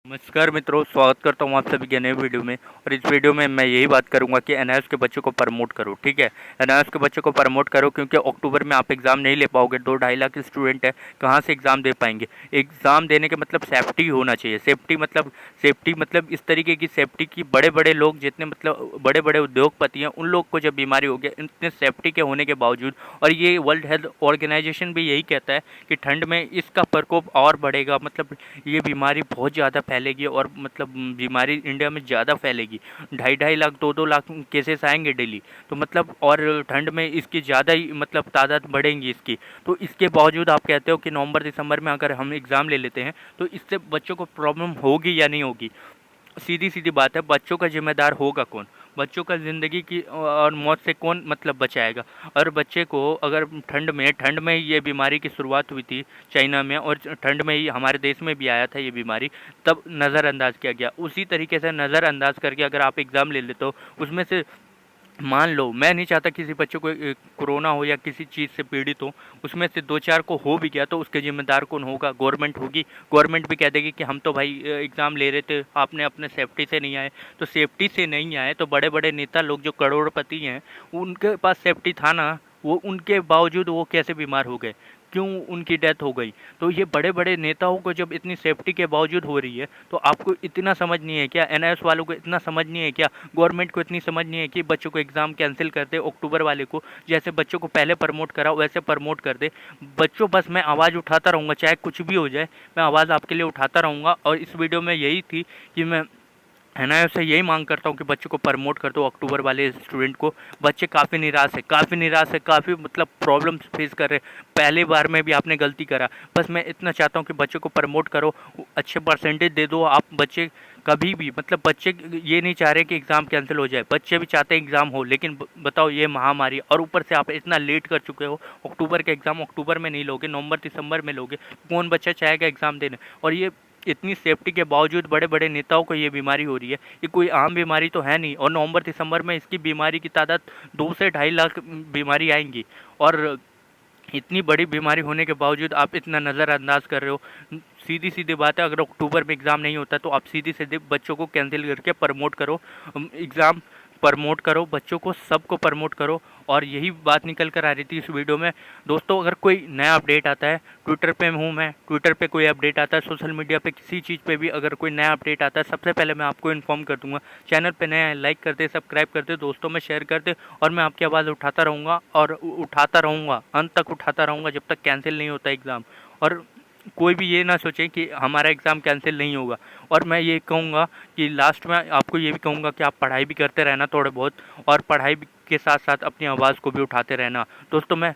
नमस्कार मित्रों, स्वागत करता हूँ आप सभी के नए वीडियो में। और इस वीडियो में मैं यही बात करूँगा कि एनआईएस के बच्चों को प्रमोट करो। ठीक है, एनआईएस के बच्चों को प्रमोट करो क्योंकि अक्टूबर में आप एग्ज़ाम नहीं ले पाओगे। 2-2.5 लाख स्टूडेंट है, कहाँ से एग्ज़ाम दे पाएंगे। एग्ज़ाम देने के मतलब सेफ्टी होना चाहिए। सेफ्टी मतलब इस तरीके की सेफ्टी की बड़े बड़े लोग जितने मतलब बड़े बड़े उद्योगपति हैं उन लोग को जब बीमारी हो गया इतने सेफ्टी के होने के बावजूद, और ये वर्ल्ड हेल्थ ऑर्गेनाइजेशन भी यही कहता है कि ठंड में इसका प्रकोप और बढ़ेगा, मतलब ये बीमारी बहुत ज़्यादा फैलेगी और मतलब बीमारी इंडिया में ज़्यादा फैलेगी। 2.5 लाख 2-2 लाख केसेस आएंगे डेली, तो मतलब और ठंड में इसकी ज़्यादा ही मतलब तादाद बढ़ेंगी इसकी। तो इसके बावजूद आप कहते हो कि नवंबर दिसंबर में अगर हम एग्ज़ाम ले लेते हैं तो इससे बच्चों को प्रॉब्लम होगी या नहीं होगी। सीधी सीधी बात है, बच्चों का जिम्मेदार होगा कौन। बच्चों का ज़िंदगी की और मौत से कौन मतलब बचाएगा। और बच्चे को अगर ठंड में ही ये बीमारी की शुरुआत हुई थी चाइना में, और ठंड में ही हमारे देश में भी आया था ये बीमारी, तब नज़रअंदाज किया गया। उसी तरीके से नज़रअंदाज करके अगर आप एग्ज़ाम ले लेते हो, उसमें से मान लो, मैं नहीं चाहता किसी बच्चे को कोरोना हो या किसी चीज़ से पीड़ित हो, उसमें से 2-4 को हो भी गया तो उसके ज़िम्मेदार कौन होगा। गवर्नमेंट होगी। गवर्नमेंट भी कह देगी कि हम तो भाई एग्ज़ाम ले रहे थे, आपने अपने सेफ्टी से नहीं आए। तो सेफ्टी से नहीं आए तो बड़े बड़े नेता लोग जो करोड़पति हैं उनके पास सेफ्टी था ना, वो उनके बावजूद वो कैसे बीमार हो गए, क्यों उनकी डेथ हो गई। तो ये बड़े बड़े नेताओं को जब इतनी सेफ्टी के बावजूद हो रही है तो आपको इतना समझ नहीं है क्या, एनआईएस वालों को इतना समझ नहीं है क्या, गवर्नमेंट को इतनी समझ नहीं है कि बच्चों को एग्ज़ाम कैंसिल कर दे अक्टूबर वाले को। जैसे बच्चों को पहले प्रमोट करा वैसे प्रमोट कर दे। बच्चों, बस मैं आवाज़ उठाता रहूँगा, चाहे कुछ भी हो जाए, मैं आवाज़ आपके लिए उठाता रहूँगा। और इस वीडियो में यही थी कि मैं एनआईएफ से यही मांग करता हूँ कि बच्चों को प्रमोट कर दो, अक्टूबर वाले स्टूडेंट को। बच्चे काफ़ी निराश है, काफ़ी मतलब प्रॉब्लम्स फेस कर रहे हैं। पहले बार में भी आपने गलती करा। बस मैं इतना चाहता हूँ कि बच्चों को प्रमोट करो, अच्छे परसेंटेज दे दो आप। बच्चे कभी भी मतलब बच्चे ये नहीं चाह रहे कि एग्ज़ाम कैंसिल हो जाए, बच्चे भी चाहते हैं एग्ज़ाम हो। लेकिन बताओ, ये महामारी, और ऊपर से आप इतना लेट कर चुके हो। अक्टूबर के एग्ज़ाम अक्टूबर में नहीं लोगे, नवंबर दिसंबर में लोगे। कौन बच्चा चाहेगा एग्ज़ाम देने। और ये इतनी सेफ्टी के बावजूद बड़े बड़े नेताओं को ये बीमारी हो रही है। ये कोई आम बीमारी तो है नहीं, और नवंबर दिसंबर में इसकी बीमारी की तादाद 2 से 2.5 लाख बीमारी आएंगी। और इतनी बड़ी बीमारी होने के बावजूद आप इतना नज़रअंदाज कर रहे हो। सीधी सीधी बात है, अगर अक्टूबर में एग्ज़ाम नहीं होता तो आप सीधी सीधे बच्चों को कैंसिल करके प्रमोट करो, एग्ज़ाम प्रमोट करो, बच्चों को सबको प्रमोट करो। और यही बात निकल कर आ रही थी इस वीडियो में। दोस्तों, अगर कोई नया अपडेट आता है, ट्विटर पे हूँ मैं, ट्विटर पे कोई अपडेट आता है, सोशल मीडिया पे किसी चीज़ पे भी अगर कोई नया अपडेट आता है, सबसे पहले मैं आपको इन्फॉर्म कर दूंगा। चैनल पे नया है, लाइक कर दे, सब्सक्राइब कर दे, दोस्तों में शेयर कर दे। और मैं आपकी आवाज़ उठाता रहूँगा और उठाता रहूँगा, अंत तक उठाता रहूँगा जब तक कैंसिल नहीं होता एग्ज़ाम। और कोई भी ये ना सोचे कि हमारा एग्ज़ाम कैंसिल नहीं होगा। और मैं ये कहूँगा कि लास्ट में आपको ये भी कहूँगा कि आप पढ़ाई भी करते रहना थोड़े बहुत, और पढ़ाई के साथ साथ अपनी आवाज़ को भी उठाते रहना। दोस्तों, मैं